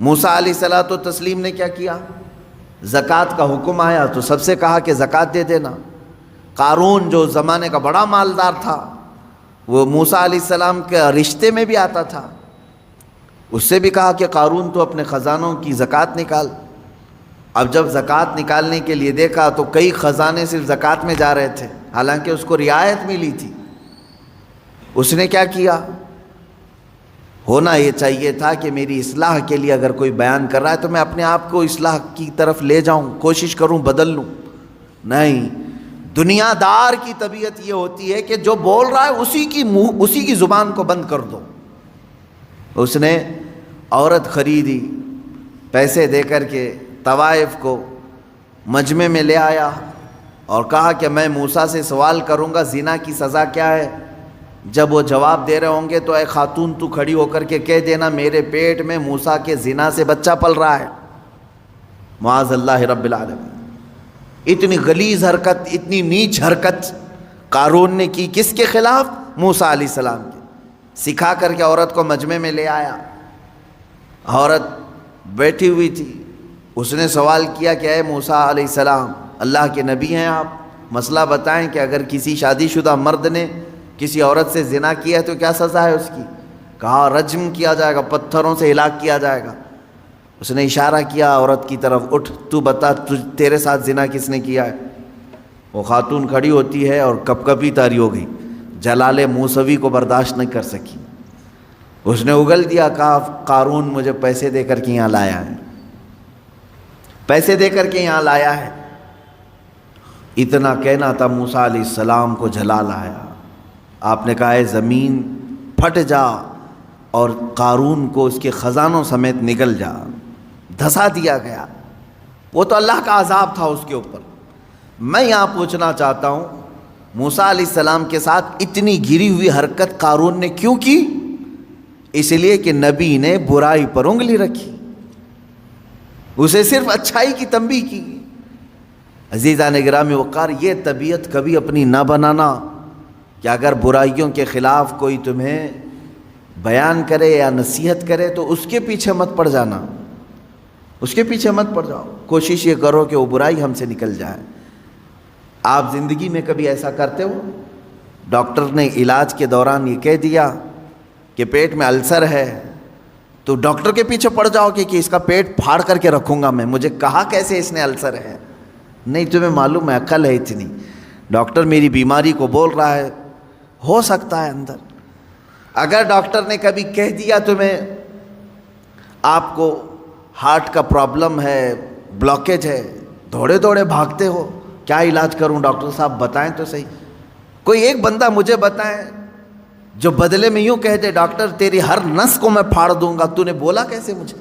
موسیٰ علیہ الصلوۃ والتسلیم نے کیا کیا؟ زکوٰۃ کا حکم آیا تو سب سے کہا کہ زکوٰۃ دے دینا۔ قارون جو زمانے کا بڑا مالدار تھا، وہ موسیٰ علیہ السلام کے رشتے میں بھی آتا تھا، اس سے بھی کہا کہ قارون تو اپنے خزانوں کی زکوٰۃ نکال۔ اب جب زکوٰۃ نکالنے کے لیے دیکھا تو کئی خزانے صرف زکوٰۃ میں جا رہے تھے، حالانکہ اس کو رعایت ملی تھی۔ اس نے کیا کیا؟ ہونا یہ چاہیے تھا کہ میری اصلاح کے لیے اگر کوئی بیان کر رہا ہے تو میں اپنے آپ کو اصلاح کی طرف لے جاؤں، کوشش کروں بدل لوں۔ نہیں، دنیا دار کی طبیعت یہ ہوتی ہے کہ جو بول رہا ہے اسی کی زبان کو بند کر دو۔ اس نے عورت خریدی، پیسے دے کر کے طوائف کو مجمع میں لے آیا اور کہا کہ میں موسیٰ سے سوال کروں گا زنا کی سزا کیا ہے۔ جب وہ جواب دے رہے ہوں گے تو اے خاتون تو کھڑی ہو کر کے کہہ دینا میرے پیٹ میں موسیٰ کے زنا سے بچہ پل رہا ہے۔ معاذ اللہ رب العالمین، اتنی غلیظ حرکت، اتنی نیچ حرکت قارون نے کی، کس کے خلاف؟ موسیٰ علیہ السلام کے۔ سکھا کر کے عورت کو مجمع میں لے آیا، عورت بیٹھی ہوئی تھی، اس نے سوال کیا کہ اے موسیٰ علیہ السلام، اللہ کے نبی ہیں آپ، مسئلہ بتائیں کہ اگر کسی شادی شدہ مرد نے کسی عورت سے زنا کیا ہے تو کیا سزا ہے اس کی؟ کہا رجم کیا جائے گا، پتھروں سے ہلاک کیا جائے گا۔ اس نے اشارہ کیا عورت کی طرف، اٹھ تو بتا تیرے ساتھ زنا کس نے کیا ہے؟ وہ خاتون کھڑی ہوتی ہے اور کپ کپی طاری ہو گئی، جلال موسوی کو برداشت نہیں کر سکی، اس نے اگل دیا، کہا قارون مجھے پیسے دے کر کے یہاں لایا ہے، پیسے دے کر کے یہاں لایا ہے۔ اتنا کہنا تھا موسیٰ علیہ السلام کو جلال آیا، آپ نے کہا اے زمین پھٹ جا اور قارون کو اس کے خزانوں سمیت نگل جا، دھسا دیا گیا۔ وہ تو اللہ کا عذاب تھا اس کے اوپر۔ میں یہاں پوچھنا چاہتا ہوں موسیٰ علیہ السلام کے ساتھ اتنی گری ہوئی حرکت قارون نے کیوں کی؟ اس لیے کہ نبی نے برائی پر انگلی رکھی، اسے صرف اچھائی کی تنبیہ کی۔ عزیزان گرامی وقار، یہ طبیعت کبھی اپنی نہ بنانا کہ اگر برائیوں کے خلاف کوئی تمہیں بیان کرے یا نصیحت کرے تو اس کے پیچھے مت پڑ جانا، اس کے پیچھے مت پڑ جاؤ، کوشش یہ کرو کہ وہ برائی ہم سے نکل جائے۔ آپ زندگی میں کبھی ایسا کرتے ہو؟ ڈاکٹر نے علاج کے دوران یہ کہہ دیا کہ پیٹ میں السر ہے تو ڈاکٹر کے پیچھے پڑ جاؤ کہ اس کا پیٹ پھاڑ کر کے رکھوں گا میں، مجھے کہا کیسے اس نے السر ہے؟ نہیں، تمہیں معلوم ہے عقل ہے اتنی، ڈاکٹر میری بیماری کو بول رہا ہے، ہو سکتا ہے اندر۔ اگر ڈاکٹر نے کبھی کہہ دیا تمہیں آپ کو ہارٹ کا پرابلم ہے، بلاکیج ہے، دوڑے دوڑے بھاگتے ہو، کیا علاج کروں ڈاکٹر صاحب بتائیں تو صحیح۔ کوئی ایک بندہ مجھے بتائیں جو بدلے میں یوں کہہ دے ڈاکٹر تیری ہر نس کو میں پھاڑ دوں گا، تو نے بولا کیسے مجھے؟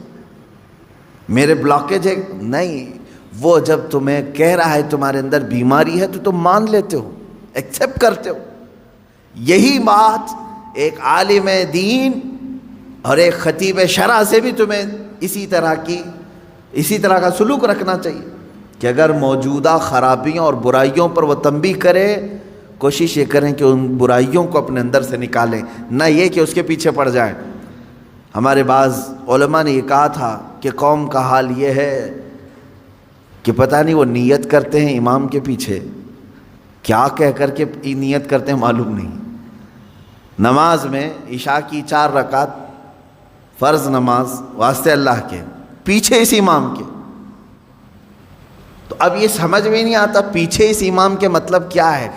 میرے بلاکیج ہے؟ نہیں، وہ جب تمہیں کہہ رہا ہے تمہارے اندر بیماری ہے تو تم مان لیتے ہو، ایکسیپٹ کرتے ہو۔ یہی بات ایک عالم دین اور ایک خطیب شرع سے بھی تمہیں اسی طرح کا سلوک رکھنا چاہیے کہ اگر موجودہ خرابیوں اور برائیوں پر وہ تنبیہ کرے، کوشش یہ کریں کہ ان برائیوں کو اپنے اندر سے نکالیں، نہ یہ کہ اس کے پیچھے پڑ جائیں۔ ہمارے بعض علماء نے یہ کہا تھا کہ قوم کا حال یہ ہے کہ پتہ نہیں وہ نیت کرتے ہیں امام کے پیچھے، کیا کہہ کر کے نیت کرتے ہیں معلوم نہیں۔ نماز میں عشاء کی 4 رکعت فرض نماز واسطے اللہ کے، پیچھے اس امام کے، تو اب یہ سمجھ میں نہیں آتا پیچھے اس امام کے مطلب کیا ہے؟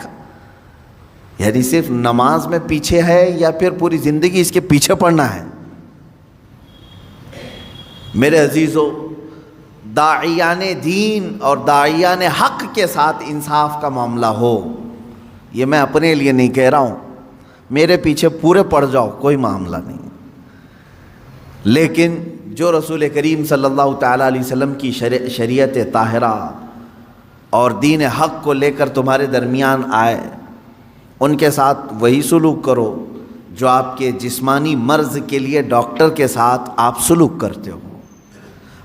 یعنی صرف نماز میں پیچھے ہے یا پھر پوری زندگی اس کے پیچھے پڑنا ہے؟ میرے عزیزو، داعیان دین اور داعیان حق کے ساتھ انصاف کا معاملہ ہو، یہ میں اپنے لیے نہیں کہہ رہا ہوں، میرے پیچھے پورے پڑ جاؤ کوئی معاملہ نہیں، لیکن جو رسول کریم صلی اللہ تعالیٰ علیہ وسلم کی شریعت طاہرہ اور دین حق کو لے کر تمہارے درمیان آئے، ان کے ساتھ وہی سلوک کرو جو آپ کے جسمانی مرض کے لیے ڈاکٹر کے ساتھ آپ سلوک کرتے ہو۔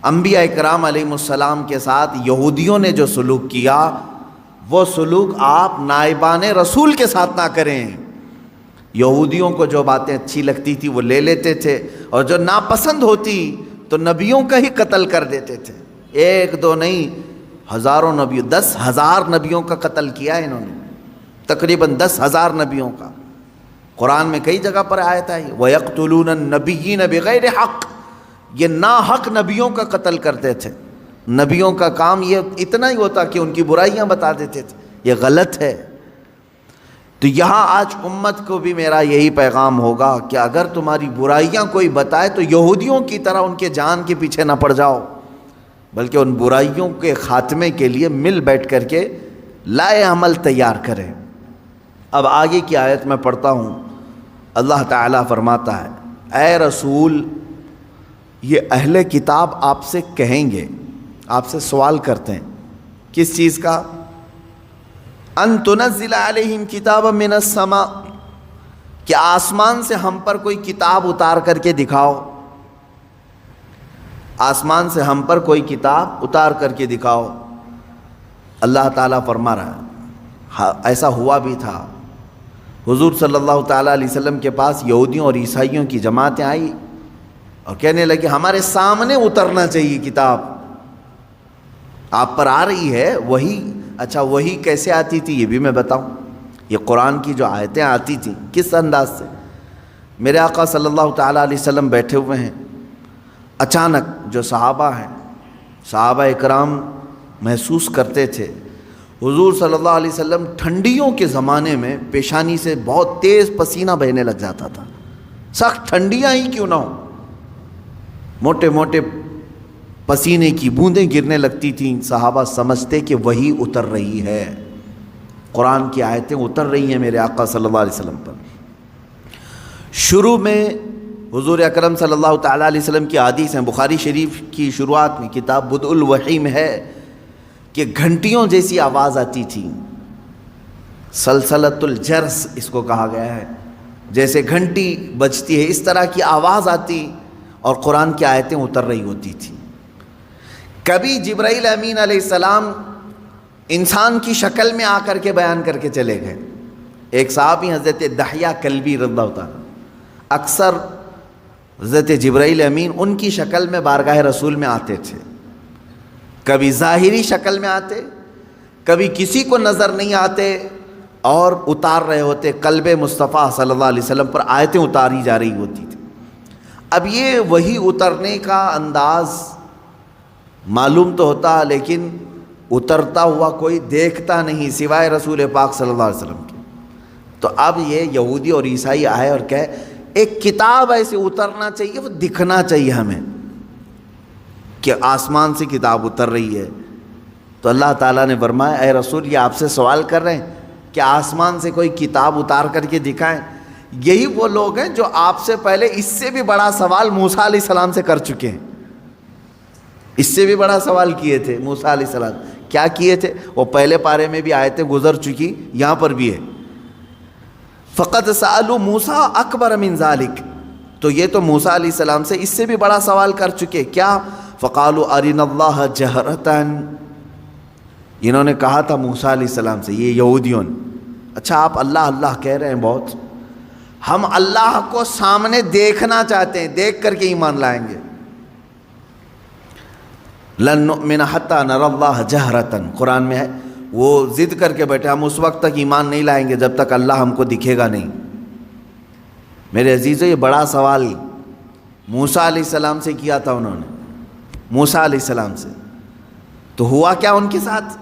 انبیاء اکرام علیہم السلام کے ساتھ یہودیوں نے جو سلوک کیا، وہ سلوک آپ نائبان رسول کے ساتھ نہ کریں۔ یہودیوں کو جو باتیں اچھی لگتی تھی وہ لے لیتے تھے، اور جو ناپسند ہوتی تو نبیوں کا ہی قتل کر دیتے تھے. ایک دو نہیں، ہزاروں نبیوں، 10,000 نبیوں کا قتل کیا ہے انہوں نے، تقریباً 10,000 نبیوں کا. قرآن میں کئی جگہ پر آیت آئی وَيَقْتُلُونَ النَّبِيِّينَ بِغَيْرِ حَقٍّ، یہ ناحق نبیوں کا قتل کرتے تھے. نبیوں کا کام یہ اتنا ہی ہوتا کہ ان کی برائیاں بتا دیتے تھے، یہ غلط ہے. تو یہاں آج امت کو بھی میرا یہی پیغام ہوگا کہ اگر تمہاری برائیاں کوئی بتائے تو یہودیوں کی طرح ان کے جان کے پیچھے نہ پڑ جاؤ، بلکہ ان برائیوں کے خاتمے کے لیے مل بیٹھ کر کے لائے عمل تیار کریں. اب آگے کی آیت میں پڑھتا ہوں. اللہ تعالیٰ فرماتا ہے اے رسول، یہ اہل کتاب آپ سے کہیں گے، آپ سے سوال کرتے ہیں کس چیز کا؟ ان تنزل علیہم کتابا من السماء، کہ آسمان سے ہم پر کوئی کتاب اتار کر کے دکھاؤ. آسمان سے ہم پر کوئی کتاب اتار کر کے دکھاؤ. اللہ تعالیٰ فرما رہا ہے ایسا ہوا بھی تھا. حضور صلی اللہ تعالیٰ علیہ وسلم کے پاس یہودیوں اور عیسائیوں کی جماعتیں آئی اور کہنے لگے ہمارے سامنے اترنا چاہیے کتاب، آپ پر آ رہی ہے وہی. اچھا وہی کیسے آتی تھی یہ بھی میں بتاؤں. یہ قرآن کی جو آیتیں آتی تھیں کس انداز سے؟ میرے آقا صلی اللہ تعالیٰ علیہ وسلم بیٹھے ہوئے ہیں، اچانک جو صحابہ ہیں، صحابہ اکرام محسوس کرتے تھے حضور صلی اللہ علیہ وسلم ٹھنڈیوں کے زمانے میں پیشانی سے بہت تیز پسینہ بہنے لگ جاتا تھا. سخت ٹھنڈیاں ہی کیوں نہ ہوں، موٹے موٹے پسینے کی بوندیں گرنے لگتی تھیں. صحابہ سمجھتے کہ وہی اتر رہی ہے، قرآن کی آیتیں اتر رہی ہیں میرے آقا صلی اللہ علیہ وسلم پر. شروع میں حضور اکرم صلی اللہ تعالیٰ علیہ وسلم کی حدیث ہیں، بخاری شریف کی شروعات میں کتاب بدء الوحی میں ہے کہ گھنٹیوں جیسی آواز آتی تھی، سلسلۃ الجرس اس کو کہا گیا ہے، جیسے گھنٹی بجتی ہے اس طرح کی آواز آتی اور قرآن کی آیتیں اتر رہی ہوتی تھی. کبھی جبرائیل امین علیہ السلام انسان کی شکل میں آ کر کے بیان کر کے چلے گئے. ایک صحابی حضرت دحیہ کلبی رضی اللہ تعالیٰ، اکثر حضرت جبرائیل امین ان کی شکل میں بارگاہ رسول میں آتے تھے، کبھی ظاہری شکل میں آتے، کبھی کسی کو نظر نہیں آتے اور اتار رہے ہوتے قلب مصطفیٰ صلی اللہ علیہ وسلم پر آیتیں اتاری جا رہی ہوتی تھی. اب یہ وہی اترنے کا انداز معلوم تو ہوتا لیکن اترتا ہوا کوئی دیکھتا نہیں سوائے رسول پاک صلی اللہ علیہ وسلم کے. تو اب یہ یہودی اور عیسائی آئے اور کہے ایک کتاب ایسے اترنا چاہیے، وہ دکھنا چاہیے ہمیں کہ آسمان سے کتاب اتر رہی ہے. تو اللہ تعالیٰ نے فرمایا اے رسول، یہ آپ سے سوال کر رہے ہیں کہ آسمان سے کوئی کتاب اتار کر کے دکھائیں. یہی وہ لوگ ہیں جو آپ سے پہلے اس سے بھی بڑا سوال موسیٰ علیہ السلام سے کر چکے ہیں. اس سے بھی بڑا سوال کیے تھے موسیٰ علیہ السلام. کیا کیے تھے؟ وہ پہلے پارے میں بھی آیتیں گزر چکی، یہاں پر بھی ہے فقد سألوا موسیٰ اکبر من ذالک. تو یہ تو موسیٰ علیہ السلام سے اس سے بھی بڑا سوال کر چکے. کیا؟ فقالوا ارنا اللہ جہرتاً. انہوں نے کہا تھا موسیٰ علیہ السلام سے، یہ یہودیوں نے، اچھا آپ اللہ اللہ کہہ رہے ہیں بہت، ہم اللہ کو سامنے دیکھنا چاہتے ہیں، دیکھ کر کے ایمان لائیں گے. لن نؤمن حتی نری اللہ جہرتاً، قرآن میں ہے. وہ ضد کر کے بیٹھے ہم اس وقت تک ایمان نہیں لائیں گے جب تک اللہ ہم کو دکھے گا نہیں. میرے عزیزو، یہ بڑا سوال موسیٰ علیہ السلام سے کیا تھا انہوں نے، موسیٰ علیہ السلام سے. تو ہوا کیا ان کے ساتھ؟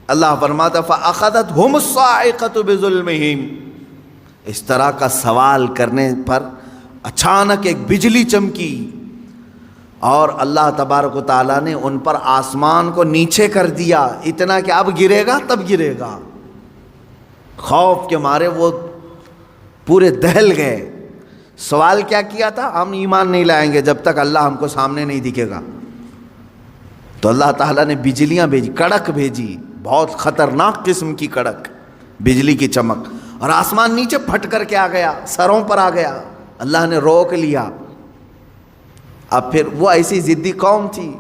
اللہ فرماتا فَأَخَذَتْهُمُ الصَّاعِقَةُ بِظُلْمِهِمْ. اس طرح کا سوال کرنے پر اچانک ایک بجلی چمکی اور اللہ تبارک و تعالیٰ نے ان پر آسمان کو نیچے کر دیا، اتنا کہ اب گرے گا تب گرے گا. خوف کے مارے وہ پورے دہل گئے. سوال کیا کیا تھا؟ ہم ایمان نہیں لائیں گے جب تک اللہ ہم کو سامنے نہیں دکھے گا. تو اللہ تعالیٰ نے بجلیاں بھیجی، کڑک بھیجی، بہت خطرناک قسم کی کڑک، بجلی کی چمک، اور آسمان نیچے پھٹ کر کے آ گیا، سروں پر آ گیا. اللہ نے روک لیا. اب پھر وہ ایسی ضدی قوم تھی،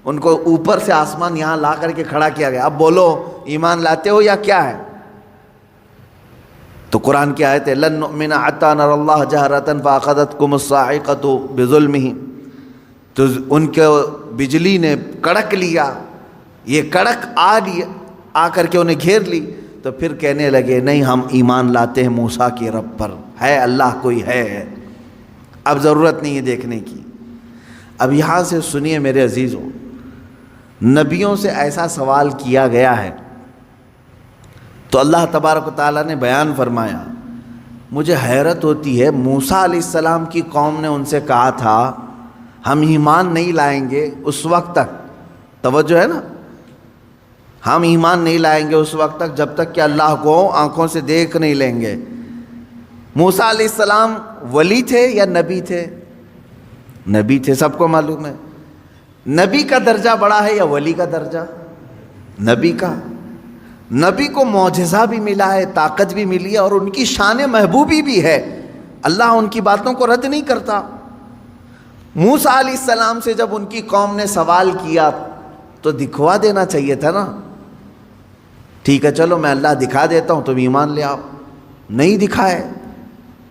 ان کو اوپر سے آسمان یہاں لا کر کے کھڑا کیا گیا. اب بولو ایمان لاتے ہو یا کیا ہے؟ تو قرآن کی آیت ہے لن نؤمن حتی نری اللہ جہرۃ فاخذتکم الصاعقۃ بظلمہم. تو ان کے بجلی نے کڑک لیا، یہ کڑک آ کر کے انہیں گھیر لی، تو پھر کہنے لگے نہیں ہم ایمان لاتے ہیں موسیٰ کے رب پر، ہے اللہ کوئی ہے، اب ضرورت نہیں ہے دیکھنے کی۔ اب یہاں سے سنیے میرے عزیزوں، نبیوں سے ایسا سوال کیا گیا ہے تو اللہ تبارک و تعالیٰ نے بیان فرمایا۔ مجھے حیرت ہوتی ہے، موسیٰ علیہ السلام کی قوم نے ان سے کہا تھا ہم ایمان نہیں لائیں گے اس وقت تک، توجہ ہے نا، ہم ایمان نہیں لائیں گے اس وقت تک جب تک کہ اللہ کو آنکھوں سے دیکھ نہیں لیں گے۔ موسیٰ علیہ السلام ولی تھے یا نبی تھے؟ نبی تھے، سب کو معلوم ہے۔ نبی کا درجہ بڑا ہے یا ولی کا درجہ؟ نبی کا۔ نبی کو معجزہ بھی ملا ہے، طاقت بھی ملی ہے، اور ان کی شان محبوبی بھی ہے، اللہ ان کی باتوں کو رد نہیں کرتا۔ موسیٰ علیہ السلام سے جب ان کی قوم نے سوال کیا تو دکھوا دینا چاہیے تھا نا، ٹھیک ہے چلو میں اللہ دکھا دیتا ہوں تم ایمان لے آؤ، نہیں دکھائے۔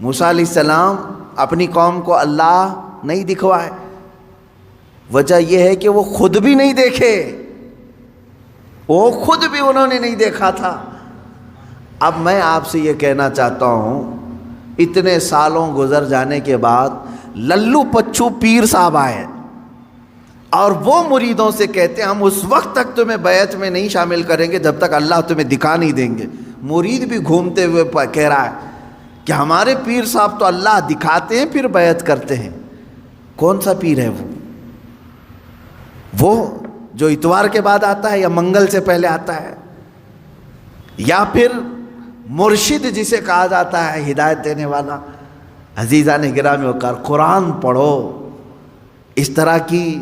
موسیٰ علیہ السلام اپنی قوم کو اللہ نہیں دکھوائے، وجہ یہ ہے کہ وہ خود بھی نہیں دیکھے، وہ خود بھی انہوں نے نہیں دیکھا تھا۔ اب میں آپ سے یہ کہنا چاہتا ہوں، اتنے سالوں گزر جانے کے بعد للو پچھو پیر صاحب آئے اور وہ مریدوں سے کہتے ہیں ہم اس وقت تک تمہیں بیعت میں نہیں شامل کریں گے جب تک اللہ تمہیں دکھا نہیں دیں گے۔ مرید بھی گھومتے ہوئے کہہ رہا ہے کہ ہمارے پیر صاحب تو اللہ دکھاتے ہیں پھر بیعت کرتے ہیں۔ کون سا پیر ہے وہ جو اتوار کے بعد آتا ہے یا منگل سے پہلے آتا ہے، یا پھر مرشد جسے کہا جاتا ہے ہدایت دینے والا؟ عزیزان گرامی وقار، قرآن پڑھو، اس طرح کی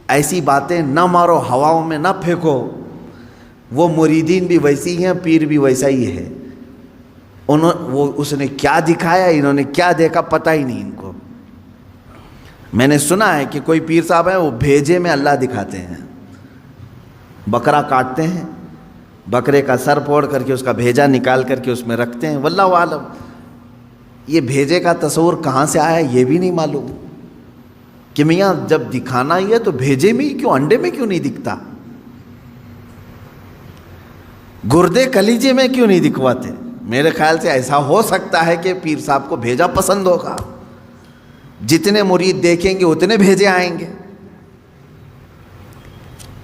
ایسی باتیں نہ مارو، ہواؤں میں نہ پھینکو۔ وہ مریدین بھی ویسی ہیں، پیر بھی ویسا ہی ہے، اس نے کیا دکھایا، انہوں نے کیا دیکھا پتہ ہی نہیں ان کو۔ میں نے سنا ہے کہ کوئی پیر صاحب ہیں وہ بھیجے میں اللہ دکھاتے ہیں، بکرا کاٹتے ہیں، بکرے کا سر پھوڑ کر کے اس کا بھیجا نکال کر کے اس میں رکھتے ہیں، واللہ عالم۔ یہ بھیجے کا تصور کہاں سے آیا یہ بھی نہیں معلوم کہ میاں جب دکھانا ہی ہے تو بھیجے میں ہی کیوں، انڈے میں کیوں نہیں دکھتا؟ گردے کلیجے میں کیوں نہیں دکھواتے؟ میرے خیال سے ایسا ہو سکتا ہے کہ پیر صاحب کو بھیجا پسند ہوگا، جتنے مرید دیکھیں گے اتنے بھیجے آئیں گے۔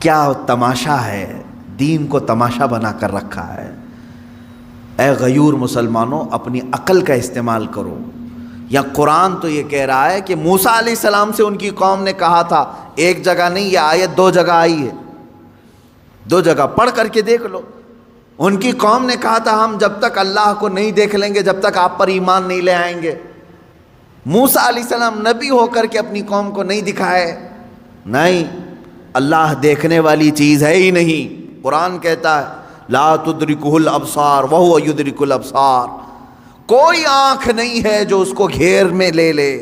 کیا تماشا ہے، دین کو تماشا بنا کر رکھا ہے۔ اے غیور مسلمانوں، اپنی عقل کا استعمال کرو۔ یا قرآن تو یہ کہہ رہا ہے کہ موسیٰ علیہ السلام سے ان کی قوم نے کہا تھا، ایک جگہ نہیں، یہ آیت 2 جگہ آئی ہے، 2 جگہ پڑھ کر کے دیکھ لو۔ ان کی قوم نے کہا تھا ہم جب تک اللہ کو نہیں دیکھ لیں گے جب تک آپ پر ایمان نہیں لے آئیں گے۔ موسیٰ علیہ السلام نبی ہو کر کے اپنی قوم کو نہیں دکھائے، نہیں، اللہ دیکھنے والی چیز ہے ہی نہیں۔ قرآن کہتا ہے لا تدرکہ الابصار وہو یدرک الابصار، کوئی آنکھ نہیں ہے جو اس کو گھیر میں لے لے۔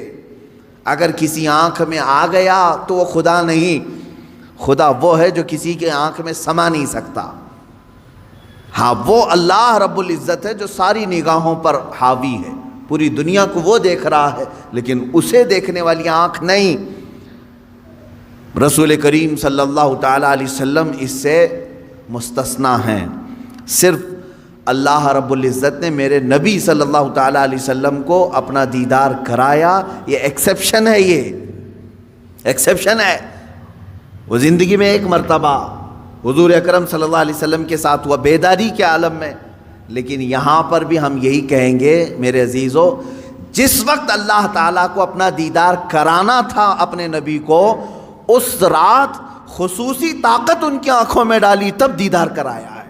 اگر کسی آنکھ میں آ گیا تو وہ خدا نہیں، خدا وہ ہے جو کسی کے آنکھ میں سما نہیں سکتا۔ ہاں وہ اللہ رب العزت ہے جو ساری نگاہوں پر حاوی ہے، پوری دنیا کو وہ دیکھ رہا ہے، لیکن اسے دیکھنے والی آنکھ نہیں۔ رسول کریم صلی اللہ تعالیٰ علیہ وسلم اس سے مستثنا ہیں۔ صرف اللہ رب العزت نے میرے نبی صلی اللہ تعالیٰ علیہ وسلم کو اپنا دیدار کرایا، یہ ایکسیپشن ہے، یہ ایکسیپشن ہے۔ وہ زندگی میں ایک مرتبہ حضور اکرم صلی اللہ علیہ وسلم کے ساتھ ہوا بیداری کے عالم میں، لیکن یہاں پر بھی ہم یہی کہیں گے میرے عزیزو، جس وقت اللہ تعالیٰ کو اپنا دیدار کرانا تھا اپنے نبی کو، اس رات خصوصی طاقت ان کی آنکھوں میں ڈالی تب دیدار کرایا ہے،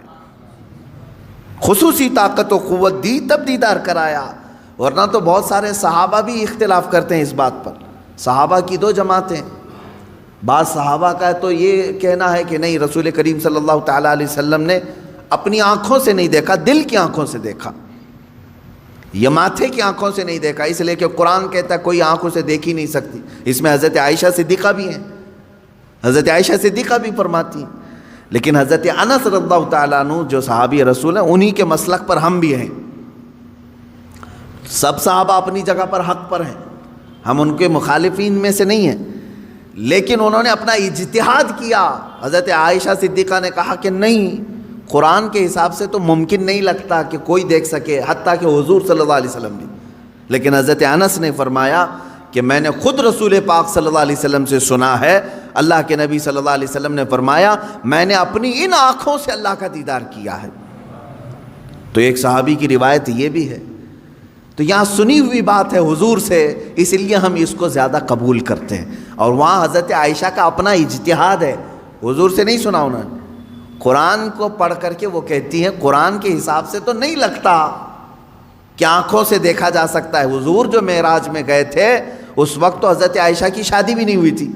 خصوصی طاقت و قوت دی تب دیدار کرایا۔ ورنہ تو بہت سارے صحابہ بھی اختلاف کرتے ہیں اس بات پر، صحابہ کی 2 جماعتیں، بعض صحابہ کا تو یہ کہنا ہے کہ نہیں، رسول کریم صلی اللہ تعالیٰ علیہ وسلم نے اپنی آنکھوں سے نہیں دیکھا، دل کی آنکھوں سے دیکھا، یہ ماتھے کی آنکھوں سے نہیں دیکھا، اس لیے کہ قرآن کہتا ہے کوئی آنکھوں سے دیکھ ہی نہیں سکتی۔ اس میں حضرت عائشہ صدیقہ بھی ہیں، حضرت عائشہ صدیقہ بھی فرماتی ہیں، لیکن حضرت انس رضی اللہ تعالیٰ عنہ جو صحابی رسول ہیں انہی کے مسلک پر ہم بھی ہیں۔ سب صحابہ اپنی جگہ پر حق پر ہیں، ہم ان کے مخالفین میں سے نہیں ہیں، لیکن انہوں نے اپنا اجتہاد کیا. حضرت عائشہ صدیقہ نے کہا کہ نہیں، قرآن کے حساب سے تو ممکن نہیں لگتا کہ کوئی دیکھ سکے، حتیٰ کہ حضور صلی اللہ علیہ وسلم بھی. لیکن حضرت انس نے فرمایا کہ میں نے خود رسول پاک صلی اللہ علیہ وسلم سے سنا ہے، اللہ کے نبی صلی اللہ علیہ وسلم نے فرمایا میں نے اپنی ان آنکھوں سے اللہ کا دیدار کیا ہے. تو ایک صحابی کی روایت یہ بھی ہے. تو یہاں سنی ہوئی بات ہے حضور سے، اس لیے ہم اس کو زیادہ قبول کرتے ہیں. اور وہاں حضرت عائشہ کا اپنا اجتہاد ہے، حضور سے نہیں سنا انہوں نے. قرآن کو پڑھ کر کے وہ کہتی ہیں قرآن کے حساب سے تو نہیں لگتا کہ آنکھوں سے دیکھا جا سکتا ہے. حضور جو معراج میں گئے تھے اس وقت تو حضرت عائشہ کی شادی بھی نہیں ہوئی تھی.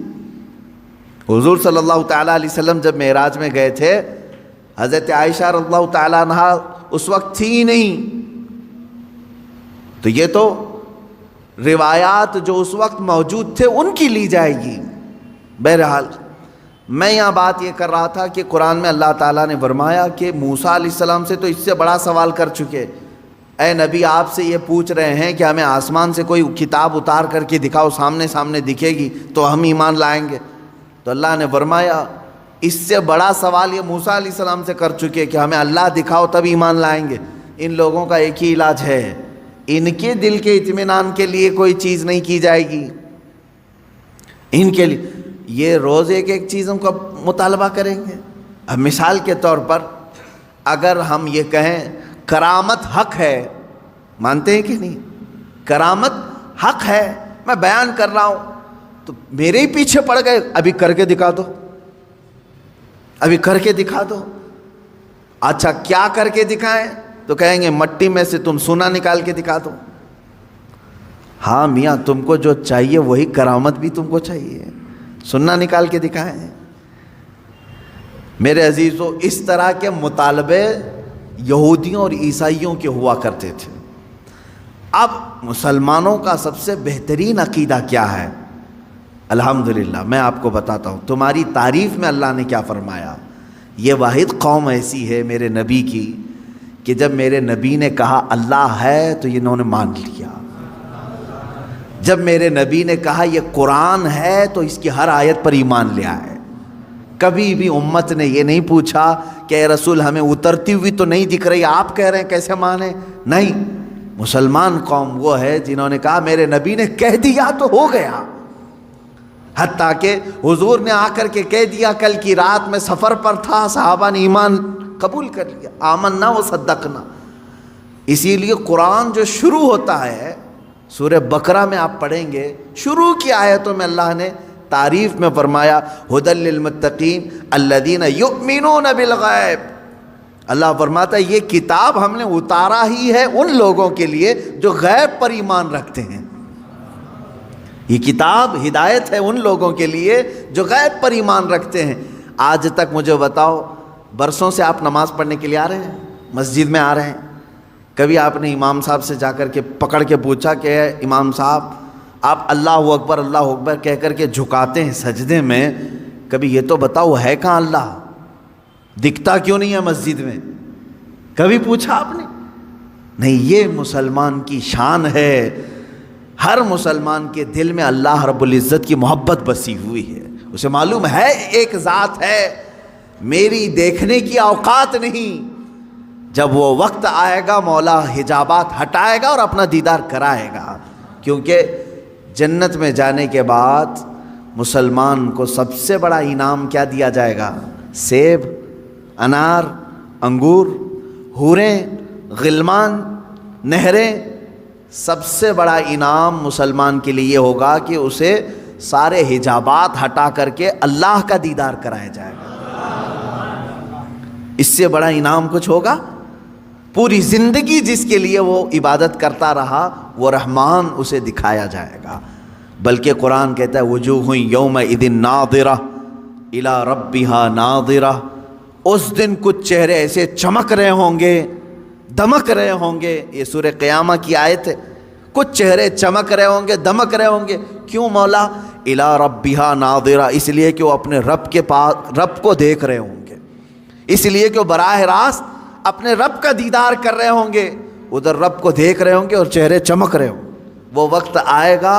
حضور صلی اللہ تعالیٰ علیہ وسلم جب معراج میں گئے تھے، حضرت عائشہ رضی اللہ تعالیٰ عنہا اس وقت تھی ہی نہیں. تو یہ تو روایات جو اس وقت موجود تھے ان کی لی جائے گی. بہرحال میں یہاں بات یہ کر رہا تھا کہ قرآن میں اللہ تعالیٰ نے فرمایا کہ موسیٰ علیہ السلام سے تو اس سے بڑا سوال کر چکے. اے نبی، آپ سے یہ پوچھ رہے ہیں کہ ہمیں آسمان سے کوئی کتاب اتار کر کے دکھاؤ، سامنے سامنے دکھے گی تو ہم ایمان لائیں گے. تو اللہ نے فرمایا اس سے بڑا سوال یہ موسیٰ علیہ السلام سے کر چکے کہ ہمیں اللہ دکھاؤ تب ایمان لائیں گے. ان لوگوں کا ایک ہی علاج ہے، ان کے دل کے اطمینان کے لیے کوئی چیز نہیں کی جائے گی. ان کے لیے یہ روز ایک ایک چیزوں کا مطالبہ کریں گے. اب مثال کے طور پر اگر ہم یہ کہیں کرامت حق ہے، مانتے ہیں کہ نہیں؟ کرامت حق ہے، میں بیان کر رہا ہوں تو میرے ہی پیچھے پڑ گئے ابھی کر کے دکھا دو، ابھی کر کے دکھا دو. اچھا کیا کر کے دکھائیں؟ تو کہیں گے مٹی میں سے تم سونا نکال کے دکھا دو. ہاں میاں، تم کو جو چاہیے وہی کرامت بھی تم کو چاہیے، سننا نکال کے دکھائیں. میرے عزیزو، اس طرح کے مطالبے یہودیوں اور عیسائیوں کے ہوا کرتے تھے. اب مسلمانوں کا سب سے بہترین عقیدہ کیا ہے؟ الحمدللہ میں آپ کو بتاتا ہوں. تمہاری تعریف میں اللہ نے کیا فرمایا. یہ واحد قوم ایسی ہے میرے نبی کی کہ جب میرے نبی نے کہا اللہ ہے تو انہوں نے مان لیا. جب میرے نبی نے کہا یہ قرآن ہے تو اس کی ہر آیت پر ایمان لے آئے. کبھی بھی امت نے یہ نہیں پوچھا کہ اے رسول ہمیں اترتی ہوئی تو نہیں دکھ رہی، آپ کہہ رہے ہیں کیسے مانیں. نہیں، مسلمان قوم وہ ہے جنہوں نے کہا میرے نبی نے کہہ دیا تو ہو گیا. حتیٰ کہ حضور نے آ کر کے کہہ دیا کل کی رات میں سفر پر تھا، صحابہ نے ایمان قبول کر لیا، آمنا و صدقنا. اسی لیے قرآن جو شروع ہوتا ہے، سورہ بقرہ میں آپ پڑھیں گے، شروع کی آیتوں میں اللہ نے تعریف میں فرمایا ھدی للمتقین الذین یؤمنون بالغیب. اللہ فرماتا ہے یہ کتاب ہم نے اتارا ہی ہے ان لوگوں کے لیے جو غیب پر ایمان رکھتے ہیں. یہ کتاب ہدایت ہے ان لوگوں کے لیے جو غیب پر ایمان رکھتے ہیں. آج تک مجھے بتاؤ، برسوں سے آپ نماز پڑھنے کے لیے آ رہے ہیں، مسجد میں آ رہے ہیں، کبھی آپ نے امام صاحب سے جا کر کے پکڑ کے پوچھا کہ امام صاحب آپ اللہ اکبر کہہ کر کے جھکاتے ہیں سجدے میں، کبھی یہ تو بتاؤ ہے کہاں اللہ؟ دکھتا کیوں نہیں ہے مسجد میں؟ کبھی پوچھا آپ نے؟ نہیں، یہ مسلمان کی شان ہے. ہر مسلمان کے دل میں اللہ رب العزت کی محبت بسی ہوئی ہے. اسے معلوم ہے ایک ذات ہے، میری دیکھنے کی اوقات نہیں. جب وہ وقت آئے گا مولا حجابات ہٹائے گا اور اپنا دیدار کرائے گا. کیونکہ جنت میں جانے کے بعد مسلمان کو سب سے بڑا انعام کیا دیا جائے گا؟ سیب، انار، انگور، حوریں، غلمان، نہریں. سب سے بڑا انعام مسلمان کے لیے یہ ہوگا کہ اسے سارے حجابات ہٹا کر کے اللہ کا دیدار کرایا جائے گا. اس سے بڑا انعام کچھ ہوگا؟ پوری زندگی جس کے لیے وہ عبادت کرتا رہا وہ رحمان اسے دکھایا جائے گا. بلکہ قرآن کہتا ہے وجوہ یومئذ ناظرہ الی ربہا ناظرہ. اس دن کچھ چہرے ایسے چمک رہے ہوں گے، دمک رہے ہوں گے. یہ سورہ قیامہ کی آیت ہے. کچھ چہرے چمک رہے ہوں گے، دمک رہے ہوں گے. کیوں مولا؟ الی ربہا ناظرہ، اس لیے کہ وہ اپنے رب کے پاس رب کو دیکھ رہے ہوں گے، اس لیے کہ وہ براہ راست اپنے رب کا دیدار کر رہے ہوں گے. ادھر رب کو دیکھ رہے ہوں گے اور چہرے چمک رہے ہوں. وہ وقت آئے گا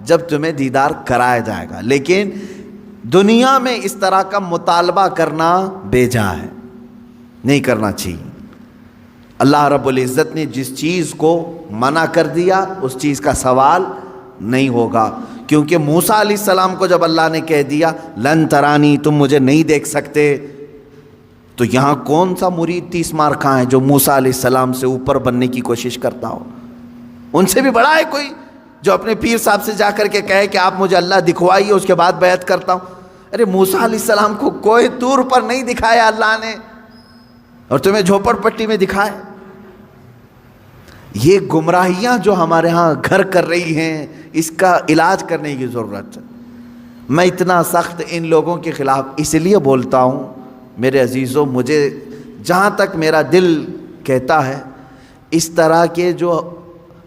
جب تمہیں دیدار کرایا جائے گا. لیکن دنیا میں اس طرح کا مطالبہ کرنا بیجا ہے، نہیں کرنا چاہیے۔ اللہ رب العزت نے جس چیز کو منع کر دیا اس چیز کا سوال نہیں ہوگا، کیونکہ موسیٰ علیہ السلام کو جب اللہ نے کہہ دیا لن ترانی، تم مجھے نہیں دیکھ سکتے، تو یہاں کون سا مرید 30 مار کھاں ہے جو موسیٰ علیہ السلام سے اوپر بننے کی کوشش کرتا ہو؟ ان سے بھی بڑا ہے کوئی جو اپنے پیر صاحب سے جا کر کے کہے کہ آپ مجھے اللہ دکھوائیے اس کے بعد بیعت کرتا ہوں؟ ارے موسیٰ علیہ السلام کو کوئی طور پر نہیں دکھایا اللہ نے، اور تمہیں جھوپڑ پٹی میں دکھائے۔ یہ گمراہیاں جو ہمارے ہاں گھر کر رہی ہیں، اس کا علاج کرنے کی ضرورت ہے۔ میں اتنا سخت ان لوگوں کے خلاف اس لیے بولتا ہوں میرے عزیزوں، مجھے جہاں تک میرا دل کہتا ہے، اس طرح کے جو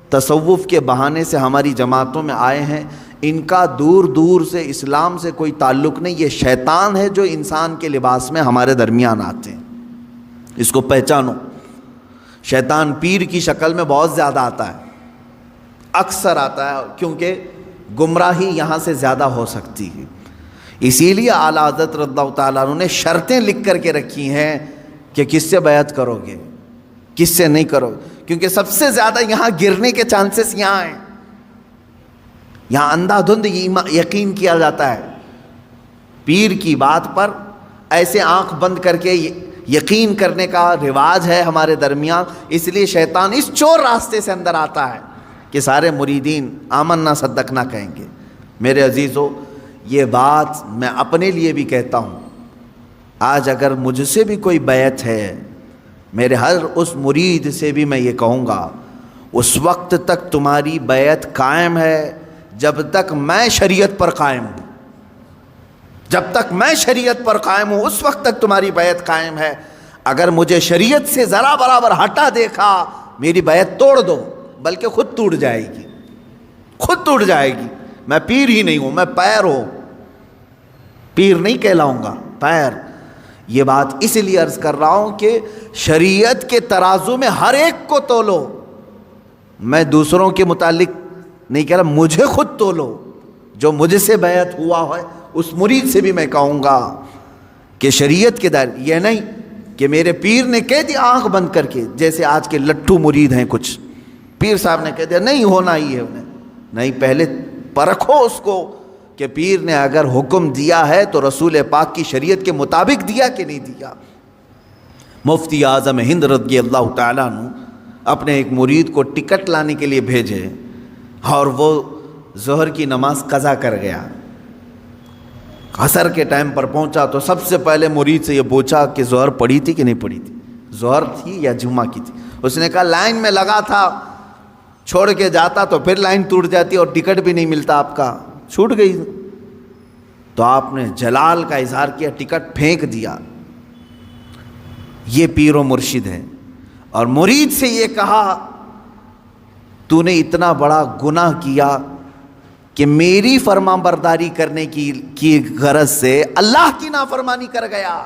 تصوف کے بہانے سے ہماری جماعتوں میں آئے ہیں، ان کا دور دور سے اسلام سے کوئی تعلق نہیں، یہ شیطان ہے جو انسان کے لباس میں ہمارے درمیان آتے ہیں۔ اس کو پہچانو، شیطان پیر کی شکل میں بہت زیادہ آتا ہے، اکثر آتا ہے، کیونکہ گمراہی یہاں سے زیادہ ہو سکتی ہے۔ اسی لیے اعلیٰ حضرت رضی اللہ تعالیٰ عنہ نے شرطیں لکھ کر کے رکھی ہیں کہ کس سے بیعت کرو گے، کس سے نہیں کرو گے، کیونکہ سب سے زیادہ یہاں گرنے کے چانسز یہاں ہیں۔ یہاں اندھا دھند یقین کیا جاتا ہے، پیر کی بات پر ایسے آنکھ بند کر کے یقین کرنے کا رواج ہے ہمارے درمیان، اس لیے شیطان اس چور راستے سے اندر آتا ہے کہ سارے مریدین آمنا صدقنا کہیں گے۔ میرے عزیزو، یہ بات میں اپنے لیے بھی کہتا ہوں، آج اگر مجھ سے بھی کوئی بیعت ہے، میرے ہر اس مرید سے بھی میں یہ کہوں گا، اس وقت تک تمہاری بیعت قائم ہے جب تک میں شریعت پر قائم ہوں۔ جب تک میں شریعت پر قائم ہوں اس وقت تک تمہاری بیعت قائم ہے۔ اگر مجھے شریعت سے ذرا برابر ہٹا دیکھا، میری بیعت توڑ دو، بلکہ خود ٹوٹ جائے گی، خود ٹوٹ جائے گی۔ میں پیر ہی نہیں ہوں، میں پیر ہوں، پیر نہیں کہلاؤں گا، پیر۔ یہ بات اس لیے عرض کر رہا ہوں کہ شریعت کے ترازو میں ہر ایک کو تولو، میں دوسروں کے متعلق نہیں کہہ رہا، مجھے خود تولو۔ جو مجھ سے بیعت ہوا ہے اس مرید سے بھی میں کہوں گا کہ شریعت کے دائرے، یہ نہیں کہ میرے پیر نے کہہ دیا آنکھ بند کر کے، جیسے آج کے لٹھو مرید ہیں کچھ، پیر صاحب نے کہہ دیا نہیں ہونا ہی ہے انہیں، نہیں، پہلے پرکھو اس کو کہ پیر نے اگر حکم دیا ہے تو رسول پاک کی شریعت کے مطابق دیا کہ نہیں دیا۔ مفتی اعظم ہند رضی اللہ تعالیٰ عنہ اپنے ایک مرید کو ٹکٹ لانے کے لیے بھیجے، اور وہ ظہر کی نماز قضا کر گیا۔ عصر کے ٹائم پر پہنچا تو سب سے پہلے مرید سے یہ پوچھا کہ ظہر پڑھی تھی کہ نہیں پڑھی تھی، ظہر تھی یا جمعہ کی تھی؟ اس نے کہا لائن میں لگا تھا، چھوڑ کے جاتا تو پھر لائن ٹوٹ جاتی اور ٹکٹ بھی نہیں ملتا، آپ کا چھوٹ گئی۔ تو آپ نے جلال کا اظہار کیا، ٹکٹ پھینک دیا۔ یہ پیر و مرشد ہے۔ اور مرید سے یہ کہا تو نے اتنا بڑا گناہ کیا کہ میری فرما برداری کرنے کی غرض سے اللہ کی نافرمانی کر گیا۔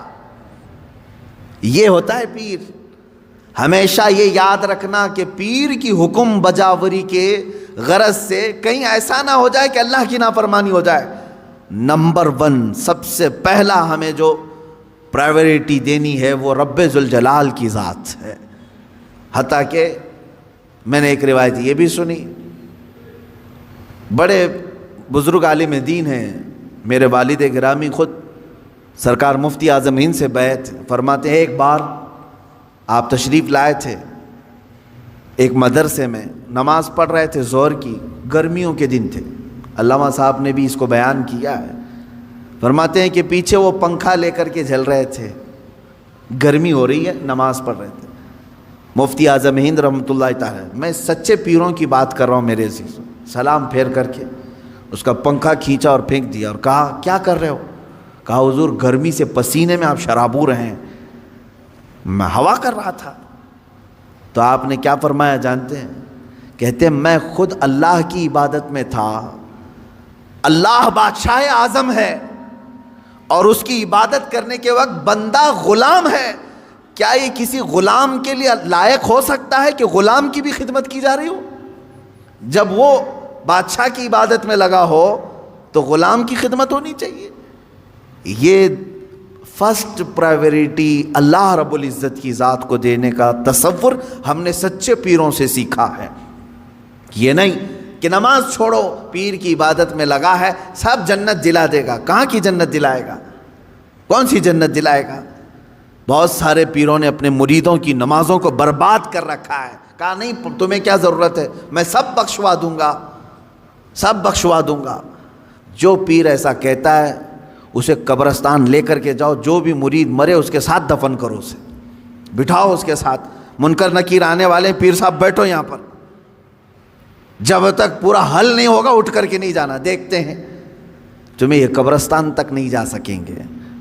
یہ ہوتا ہے پیر۔ ہمیشہ یہ یاد رکھنا کہ پیر کی حکم بجاوری کے غرض سے کہیں ایسا نہ ہو جائے کہ اللہ کی نافرمانی ہو جائے۔ نمبر 1 سب سے پہلا ہمیں جو پرائیورٹی دینی ہے وہ رب ذوالجلال کی ذات ہے۔ حتیٰ کہ میں نے ایک روایت یہ بھی سنی، بڑے بزرگ عالم دین ہیں، میرے والد گرامی خود سرکار مفتی اعظم ہند سے بیعت فرماتے ہیں۔ ایک بار آپ تشریف لائے تھے ایک مدرسے میں، نماز پڑھ رہے تھے ظہر کی، گرمیوں کے دن تھے، علامہ صاحب نے بھی اس کو بیان کیا ہے۔ فرماتے ہیں کہ پیچھے وہ پنکھا لے کر کے جل رہے تھے، گرمی ہو رہی ہے، نماز پڑھ رہے تھے۔ مفتی اعظم ہند رحمۃ اللہ تعالی، میں سچے پیروں کی بات کر رہا ہوں میرے عزیزوں، سلام پھیر کر کے اس کا پنکھا کھینچا اور پھینک دیا اور کہا کیا کر رہے ہو؟ کہا حضور گرمی سے پسینے میں آپ شرابور ہیں، میں ہوا کر رہا تھا۔ تو آپ نے کیا فرمایا جانتے ہیں؟ کہتے ہیں میں خود اللہ کی عبادت میں تھا، اللہ بادشاہ اعظم ہے اور اس کی عبادت کرنے کے وقت بندہ غلام ہے، کیا یہ کسی غلام کے لیے لائق ہو سکتا ہے کہ غلام کی بھی خدمت کی جا رہی ہو؟ جب وہ بادشاہ کی عبادت میں لگا ہو تو غلام کی خدمت ہونی چاہیے۔ یہ فرسٹ پرائیورٹی اللہ رب العزت کی ذات کو دینے کا تصور ہم نے سچے پیروں سے سیکھا ہے. یہ نہیں کہ نماز چھوڑو پیر کی عبادت میں لگا ہے سب جنت دلا دے گا. کہاں کی جنت دلائے گا؟ کون سی جنت دلائے گا؟ بہت سارے پیروں نے اپنے مریدوں کی نمازوں کو برباد کر رکھا ہے. کہا نہیں تمہیں کیا ضرورت ہے، میں سب بخشوا دوں گا، سب بخشوا دوں گا. جو پیر ایسا کہتا ہے اسے قبرستان لے کر کے جاؤ، جو بھی مرید مرے اس کے ساتھ دفن کرو، اسے بٹھاؤ اس کے ساتھ. منکر نکیر آنے والے پیر صاحب بیٹھو یہاں پر، جب تک پورا حل نہیں ہوگا اٹھ کر کے نہیں جانا. دیکھتے ہیں تمہیں یہ قبرستان تک نہیں جا سکیں گے.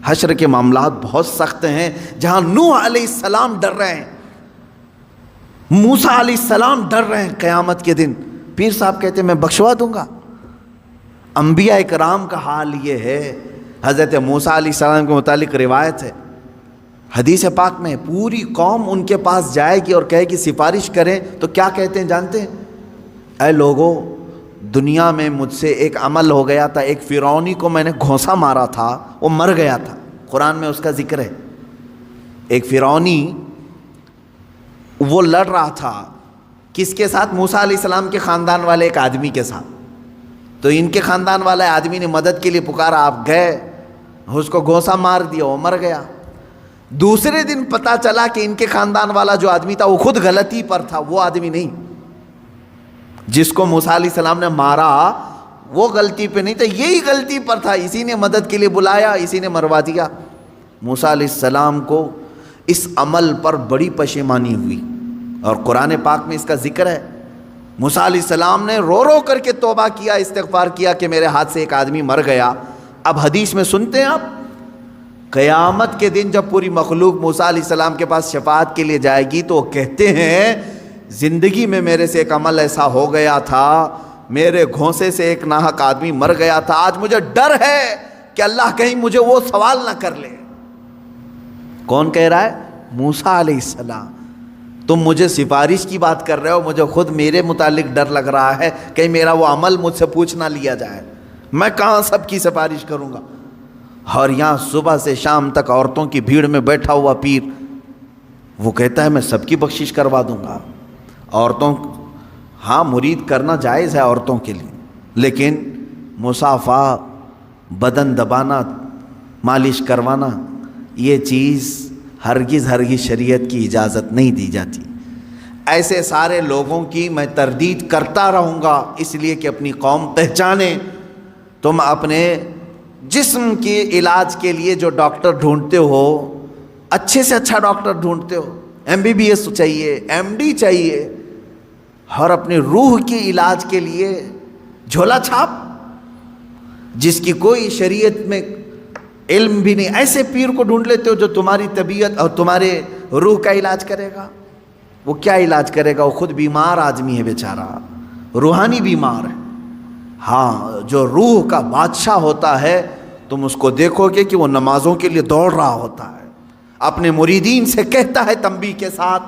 حشر کے معاملات بہت سخت ہیں. جہاں نوح علیہ السلام ڈر رہے ہیں، موسیٰ علیہ السلام ڈر رہے ہیں قیامت کے دن، پیر صاحب کہتے ہیں میں بخشوا دوں گا. انبیاء کرام کا حال یہ ہے. حضرت موسیٰ علیہ السلام کے متعلق روایت ہے حدیث پاک میں، پوری قوم ان کے پاس جائے گی اور کہے کہ سفارش کریں، تو کیا کہتے ہیں جانتے ہیں؟ اے لوگو، دنیا میں مجھ سے ایک عمل ہو گیا تھا، ایک فرعونی کو میں نے گھونسا مارا تھا، وہ مر گیا تھا. قرآن میں اس کا ذکر ہے. ایک فرعونی وہ لڑ رہا تھا کس کے ساتھ؟ موسیٰ علیہ السلام کے خاندان والے ایک آدمی کے ساتھ. تو ان کے خاندان والے آدمی نے مدد کے لیے پکارا، آپ گئے، اس کو گھونسا مار دیا، وہ مر گیا. دوسرے دن پتہ چلا کہ ان کے خاندان والا جو آدمی تھا وہ خود غلطی پر تھا، وہ آدمی نہیں. جس کو موسیٰ علیہ السلام نے مارا وہ غلطی پہ نہیں تھا، یہی غلطی پر تھا، اسی نے مدد کے لیے بلایا، اسی نے مروا دیا. موسیٰ علیہ السلام کو اس عمل پر بڑی پشیمانی ہوئی اور قرآن پاک میں اس کا ذکر ہے. موسیٰ علیہ السلام نے رو رو کر کے توبہ کیا، استغفار کیا کہ میرے ہاتھ سے ایک آدمی مر گیا. اب حدیث میں سنتے ہیں آپ، قیامت کے دن جب پوری مخلوق موسیٰ علیہ السلام کے پاس شفاعت کے لیے جائے گی تو وہ کہتے ہیں زندگی میں میرے سے ایک عمل ایسا ہو گیا تھا، میرے گھونسے سے ایک ناحق آدمی مر گیا تھا، آج مجھے ڈر ہے کہ اللہ کہیں مجھے وہ سوال نہ کر لے. کون کہہ رہا ہے؟ موسیٰ علیہ السلام. تم مجھے سفارش کی بات کر رہے ہو، مجھے خود میرے متعلق ڈر لگ رہا ہے کہ میرا وہ عمل مجھ سے پوچھ نہ لیا جائے، میں کہاں سب کی سفارش کروں گا. اور یہاں صبح سے شام تک عورتوں کی بھیڑ میں بیٹھا ہوا پیر وہ کہتا ہے میں سب کی بخشش کروا دوں گا. عورتوں ہاں مرید کرنا جائز ہے عورتوں کے لیے، لیکن مصافحہ، بدن دبانا، مالش کروانا، یہ چیز ہرگز شریعت کی اجازت نہیں دی جاتی. ایسے سارے لوگوں کی میں تردید کرتا رہوں گا اس لیے کہ اپنی قوم پہچانے. تم اپنے جسم کے علاج کے لیے جو ڈاکٹر ڈھونڈتے ہو، اچھے سے اچھا ڈاکٹر ڈھونڈتے ہو، MBBS چاہیے، MD چاہیے، اور اپنی روح کے علاج کے لیے جھولا چھاپ جس کی کوئی شریعت میں علم بھی نہیں، ایسے پیر کو ڈھونڈ لیتے ہو جو تمہاری طبیعت اور تمہارے روح کا علاج کرے گا. وہ کیا علاج کرے گا؟ وہ خود بیمار آدمی ہے بیچارہ، روحانی بیمار ہے. ہاں جو روح کا بادشاہ ہوتا ہے تم اس کو دیکھو گے کہ وہ نمازوں کے لیے دوڑ رہا ہوتا ہے، اپنے مریدین سے کہتا ہے تنبیہ کے ساتھ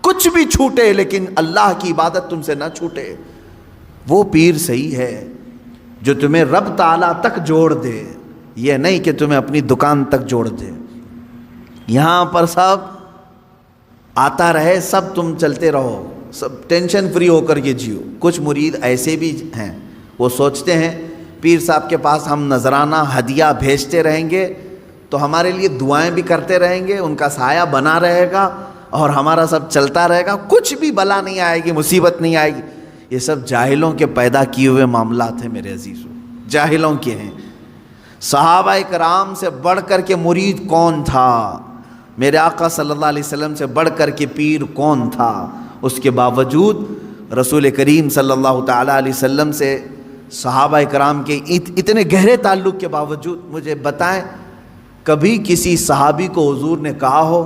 کچھ بھی چھوٹے لیکن اللہ کی عبادت تم سے نہ چھوٹے. وہ پیر صحیح ہے جو تمہیں رب تعالیٰ تک جوڑ دے، یہ نہیں کہ تمہیں اپنی دکان تک جوڑ دے. یہاں پر سب آتا رہے، سب تم چلتے رہو، سب ٹینشن فری ہو کر کے جیو. کچھ مرید ایسے بھی ہیں وہ سوچتے ہیں پیر صاحب کے پاس ہم نذرانہ ہدیہ بھیجتے رہیں گے تو ہمارے لیے دعائیں بھی کرتے رہیں گے، ان کا سایہ بنا رہے گا اور ہمارا سب چلتا رہے گا، کچھ بھی بلا نہیں آئے گی، مصیبت نہیں آئے گی. یہ سب جاہلوں کے پیدا کیے ہوئے معاملات ہیں میرے عزیزوں، جاہلوں کے ہیں. صحابہ کرام سے بڑھ کر کے مرید کون تھا؟ میرے آقا صلی اللہ علیہ وسلم سے بڑھ کر کے پیر کون تھا؟ اس کے باوجود رسول کریم صلی اللہ تعالیٰ علیہ وسلم سے صحابہ کرام کے اتنے گہرے تعلق کے باوجود مجھے بتائیں کبھی کسی صحابی کو حضور نے کہا ہو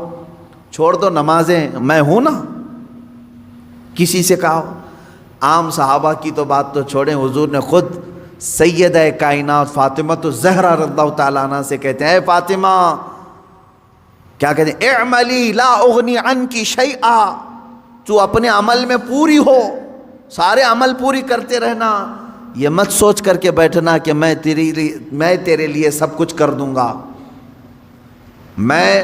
چھوڑ دو نمازیں میں ہوں نا؟ کسی سے کہا ہو؟ عام صحابہ کی تو بات تو چھوڑیں، حضور نے خود سیدہ کائنات فاطمہ الزہرا رضی اللہ تعالیٰ عنہ سے کہتے ہیں اے فاطمہ، کیا کہتے ہیں؟ اعملی لا اغنی عنکی شیئا، تو اپنے عمل میں پوری ہو، سارے عمل پوری کرتے رہنا، یہ مت سوچ کر کے بیٹھنا کہ میں تیرے لیے سب کچھ کر دوں گا، میں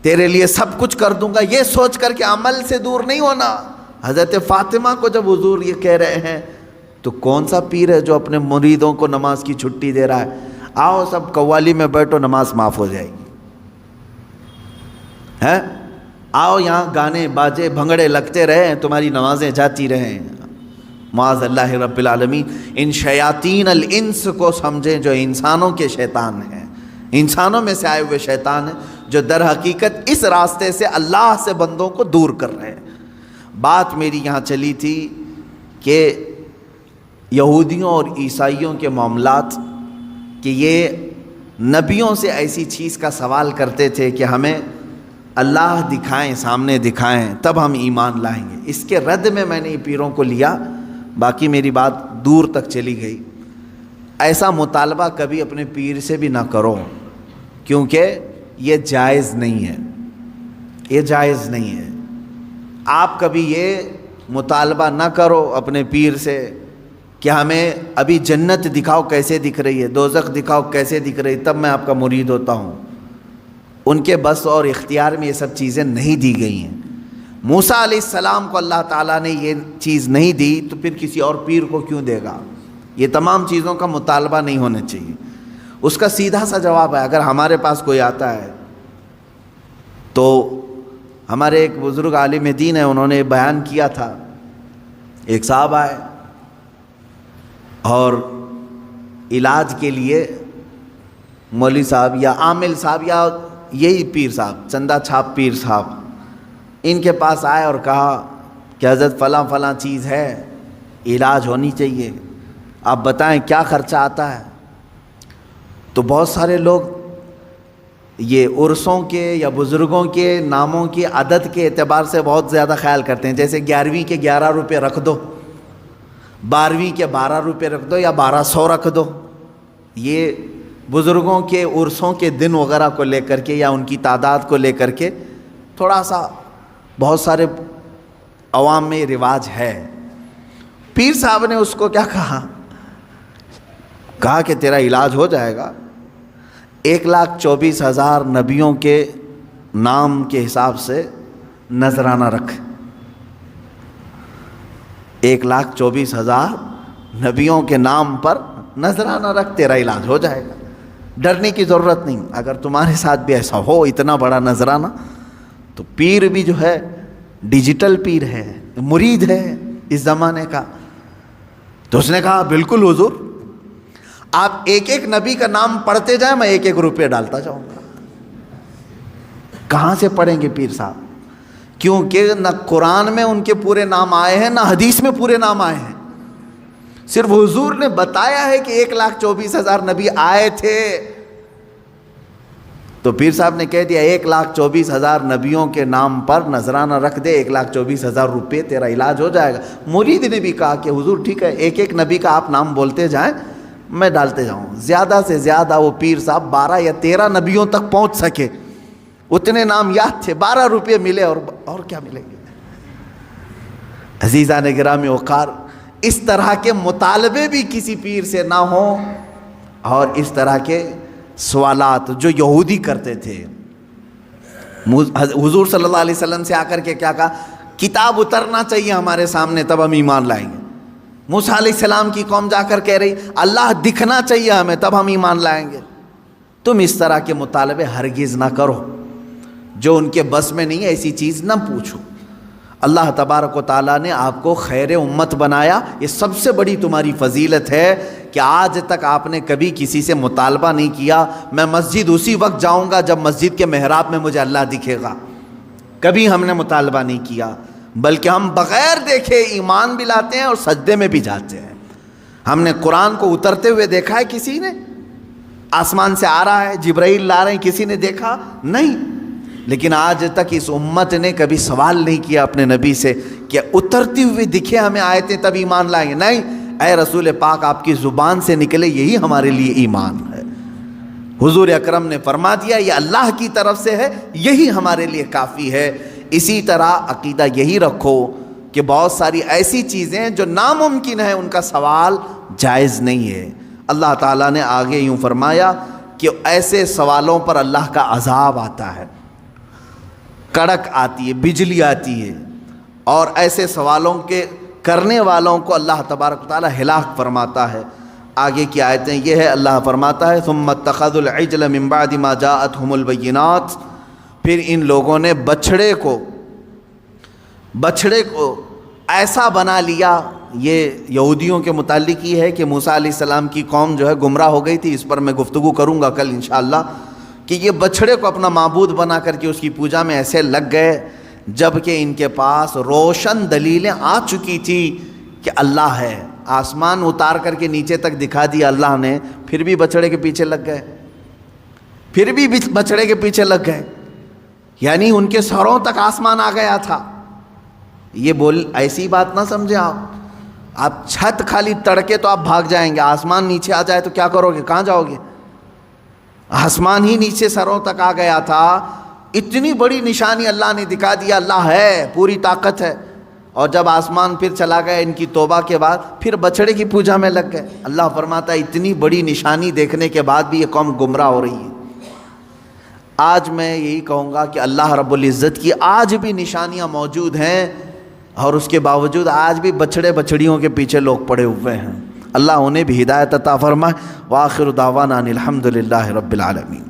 تیرے لیے سب کچھ کر دوں گا، یہ سوچ کر کے عمل سے دور نہیں ہونا۔ حضرت فاطمہ کو جب حضور یہ کہہ رہے ہیں تو کون سا پیر ہے جو اپنے مریدوں کو نماز کی چھٹی دے رہا ہے؟ آؤ سب قوالی میں بیٹھو، نماز معاف ہو جائے گی، ہے؟ آؤ یہاں گانے باجے بھنگڑے لگتے رہیں، تمہاری نمازیں جاتی رہیں۔ معاذ اللہ رب العالمین ان شیاطین الانس کو سمجھیں جو انسانوں کے شیطان ہیں، انسانوں میں سے آئے ہوئے شیطان ہیں، جو در حقیقت اس راستے سے اللہ سے بندوں کو دور کر رہے ہیں۔ بات میری یہاں چلی تھی کہ یہودیوں اور عیسائیوں کے معاملات، کہ یہ نبیوں سے ایسی چیز کا سوال کرتے تھے کہ ہمیں اللہ دکھائیں، سامنے دکھائیں تب ہم ایمان لائیں گے۔ اس کے رد میں نے پیروں کو لیا، باقی میری بات دور تک چلی گئی۔ ایسا مطالبہ کبھی اپنے پیر سے بھی نہ کرو، کیونکہ یہ جائز نہیں ہے، یہ جائز نہیں ہے۔ آپ کبھی یہ مطالبہ نہ کرو اپنے پیر سے کہ ہمیں ابھی جنت دکھاؤ کیسے دکھ رہی ہے، دوزخ دکھاؤ کیسے دکھ رہی ہے، تب میں آپ کا مرید ہوتا ہوں۔ ان کے بس اور اختیار میں یہ سب چیزیں نہیں دی گئی ہیں۔ موسیٰ علیہ السلام کو اللہ تعالیٰ نے یہ چیز نہیں دی تو پھر کسی اور پیر کو کیوں دے گا؟ یہ تمام چیزوں کا مطالبہ نہیں ہونا چاہیے۔ اس کا سیدھا سا جواب ہے، اگر ہمارے پاس کوئی آتا ہے تو ہمارے ایک بزرگ عالم دین ہیں، انہوں نے بیان کیا تھا، ایک صاحب آئے اور علاج کے لیے مولوی صاحب یا عامل صاحب یا یہی پیر صاحب، چندہ چھاپ پیر صاحب، ان کے پاس آئے اور کہا کہ حضرت فلاں فلاں چیز ہے، علاج ہونی چاہیے، آپ بتائیں کیا خرچہ آتا ہے؟ تو بہت سارے لوگ یہ عرسوں کے یا بزرگوں کے ناموں کی عدد کے اعتبار سے بہت زیادہ خیال کرتے ہیں، جیسے 11ویں کے 11 روپے رکھ دو، 12ویں کے 12 روپے رکھ دو یا 1200 رکھ دو۔ یہ بزرگوں کے عرسوں کے دن وغیرہ کو لے کر کے یا ان کی تعداد کو لے کر کے تھوڑا سا بہت سارے عوام میں رواج ہے۔ پیر صاحب نے اس کو کیا کہا کہ تیرا علاج ہو جائے گا، 1,24,000 نبیوں کے نام کے حساب سے نذرانہ رکھ، 1,24,000 نبیوں کے نام پر نذرانہ رکھ، تیرا علاج ہو جائے گا، ڈرنے کی ضرورت نہیں۔ اگر تمہارے ساتھ بھی ایسا ہو اتنا بڑا نذرانہ، تو پیر بھی جو ہے ڈیجیٹل پیر ہے، مرید ہے اس زمانے کا۔ تو اس نے کہا بالکل حضور، آپ ایک ایک نبی کا نام پڑھتے جائیں، میں 1-1 روپے ڈالتا جاؤں گا۔ کہاں سے پڑھیں گے پیر صاحب؟ کیونکہ نہ قرآن میں ان کے پورے نام آئے ہیں، نہ حدیث میں پورے نام آئے ہیں، صرف حضور نے بتایا ہے کہ 1,24,000 نبی آئے تھے۔ تو پیر صاحب نے کہہ دیا 1,24,000 نبیوں کے نام پر نذرانہ رکھ دے، 1,24,000 روپے تیرا علاج ہو جائے گا۔ مرید نے بھی کہا کہ حضور ٹھیک ہے، 1-1 نبی کا آپ نام بولتے جائیں، میں ڈالتے جاؤں۔ زیادہ سے زیادہ وہ پیر صاحب 12 یا 13 نبیوں تک پہنچ سکے، اتنے نام یاد تھے، 12 روپے ملے، اور کیا ملیں گے؟ عزیزان گرامی وقار، اس طرح کے مطالبے بھی کسی پیر سے نہ ہوں، اور اس طرح کے سوالات جو یہودی کرتے تھے۔ حضور صلی اللہ علیہ وسلم سے آ کر کے کیا کہا؟ کتاب اترنا چاہیے ہمارے سامنے تب ہم ایمان لائیں گے۔ موسیٰ علیہ السلام کی قوم جا کر کہہ رہی اللہ دکھنا چاہیے ہمیں تب ہم ایمان لائیں گے۔ تم اس طرح کے مطالبے ہرگز نہ کرو، جو ان کے بس میں نہیں ہے ایسی چیز نہ پوچھو۔ اللہ تبارک و تعالیٰ نے آپ کو خیر امت بنایا، یہ سب سے بڑی تمہاری فضیلت ہے کہ آج تک آپ نے کبھی کسی سے مطالبہ نہیں کیا میں مسجد اسی وقت جاؤں گا جب مسجد کے محراب میں مجھے اللہ دکھے گا۔ کبھی ہم نے مطالبہ نہیں کیا، بلکہ ہم بغیر دیکھے ایمان بھی لاتے ہیں اور سجدے میں بھی جاتے ہیں۔ ہم نے قرآن کو اترتے ہوئے دیکھا ہے کسی نے؟ آسمان سے آ رہا ہے، جبرائیل لا رہے ہیں، کسی نے دیکھا؟ نہیں۔ لیکن آج تک اس امت نے کبھی سوال نہیں کیا اپنے نبی سے کہ اترتی ہوئی دکھے ہمیں آیتیں تب ایمان لائیں گے۔ نہیں، اے رسول پاک آپ کی زبان سے نکلے یہی ہمارے لیے ایمان ہے۔ حضور اکرم نے فرما دیا یہ اللہ کی طرف سے ہے، یہی ہمارے لیے کافی ہے۔ اسی طرح عقیدہ یہی رکھو کہ بہت ساری ایسی چیزیں جو ناممکن ہیں ان کا سوال جائز نہیں ہے۔ اللہ تعالیٰ نے آگے یوں فرمایا کہ ایسے سوالوں پر اللہ کا عذاب آتا ہے، کڑک آتی ہے، بجلی آتی ہے، اور ایسے سوالوں کے کرنے والوں کو اللہ تبارک و تعالیٰ ہلاک فرماتا ہے۔ آگے کی آیتیں یہ ہے، اللہ فرماتا ہے ثم اتخذوا العجل من بعد ما جاءتهم البینات، پھر ان لوگوں نے بچھڑے کو ایسا بنا لیا۔ یہ یہودیوں کے متعلق یہ ہے کہ موسیٰ علیہ السلام کی قوم جو ہے گمراہ ہو گئی تھی، اس پر میں گفتگو کروں گا کل انشاءاللہ، کہ یہ بچھڑے کو اپنا معبود بنا کر کے اس کی پوجا میں ایسے لگ گئے جبکہ ان کے پاس روشن دلیلیں آ چکی تھی کہ اللہ ہے۔ آسمان اتار کر کے نیچے تک دکھا دیا اللہ نے، پھر بھی بچھڑے کے پیچھے لگ گئے، یعنی ان کے سروں تک آسمان آ گیا تھا۔ یہ ایسی بات نہ سمجھیں آپ چھت خالی تڑکے تو آپ بھاگ جائیں گے، آسمان نیچے آ جائے تو کیا کرو گے، کہاں جاؤ گے؟ آسمان ہی نیچے سروں تک آ گیا تھا، اتنی بڑی نشانی اللہ نے دکھا دیا، اللہ ہے، پوری طاقت ہے۔ اور جب آسمان پھر چلا گیا ان کی توبہ کے بعد، پھر بچڑے کی پوجا میں لگ گئے۔ اللہ فرماتا ہے اتنی بڑی نشانی دیکھنے کے بعد بھی یہ قوم گمراہ ہو رہی ہے۔ آج میں یہی کہوں گا کہ اللہ رب العزت کی آج بھی نشانیاں موجود ہیں، اور اس کے باوجود آج بھی بچڑے بچڑیوں کے پیچھے لوگ پڑے ہوئے ہیں۔ اللہ انہیں بھی ہدایت عطا فرمائے۔ وآخر دعوانا ان الحمد للہ رب العالمین۔